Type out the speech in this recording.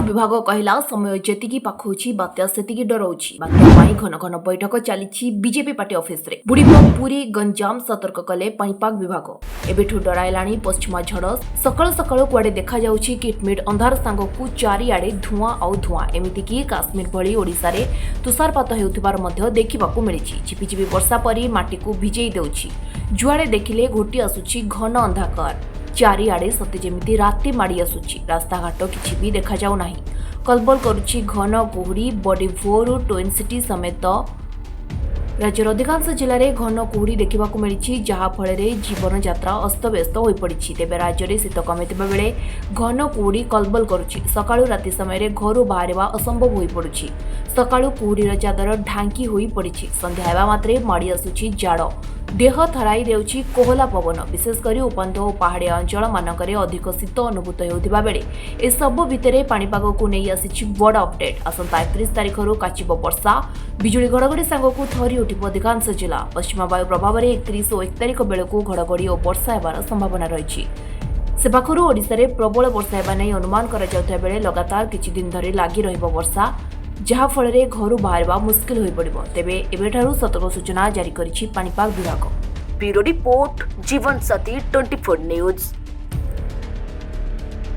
विभाग कहला समय जेतिकी पाखुची बात्या सेतिकी डरौछि। बात्या पाई घन घन बैठक चली बीजेपी पार्टी ऑफिस रे। बुड़ीब पूरी गंजाम सतर्क कले पाणीपाग विभाग। एबेठु डराइलाणी पश्चिमा झड़। सकाळु सकाळु कुआडे देखा जाउछि किटमिट अंधार सांगकु चारिआडे धुआं आउ धुआं। एमितिकी काश्मीर भली ओडिसा रे तुषारपात हेउथिबार मध्य देखिबाकू मिलिछि। झिपिझिपि वर्षा परी माटीकू भिजेई देउछि। जुआडे देखिले घोटी आसुछि घन अंधाकार। चारिआडे सते जेमिति राति माड़ी आसुछि। रास्ताघाट किछि भी देखा जाउ नाही। कलबल करुछि घन कुहुड़ी। बॉडी भोर ट्विन सिटी समेत राज्यर अधिकांश जिले में घन कुहुड़ी देखा मिली, जहाँ फल जीवन यात्रा अस्तव्यस्त हो पड़ी। तेज राज्य में शीत कमिथिबा बेले घन कुहुड़ी कलबल करुछि। सकाळु राति समय घर बाहर असंभव हो पड़ुछि। सकाळु कुहुड़ीर चादर ढांकी हो पड़ी। संध्या हेबा मात्रे माड़ी आसुछि जाड़। देह थराई देउछि कोहला पवन। विशेषकर उपांत और पहाड़िया अंचल मानकरे अधिक शीत अनुभूत होउथिबा बेले ए सब भितरे पाणीपाग को नहीं आसिछि बड़ अपडेट। आसंता 31 तारिख काचिब वर्षा। बिजुली घड़घड़ी सांगकू थरी उठिब अधिकांश जिला। पश्चिम वायु प्रभाव में 31 और 1 तारिख बेलू घड़घड़ी और वर्षा हेबार संभावना रही। से पाखु ओडिशा रे प्रबल वर्षा हेबा नै अनुमान करा जाउथा बेले लगातार किछि दिन धरि लागि रहिबो वर्षा, जहाँ फल घर बाहर मुस्किल हो पड़ो। तेबे एबेठारु सतर्क सूचना जारी करिछि पाणीपाग विभाग। ब्यूरो रिपोर्ट जीवनसाथी 24 न्यूज।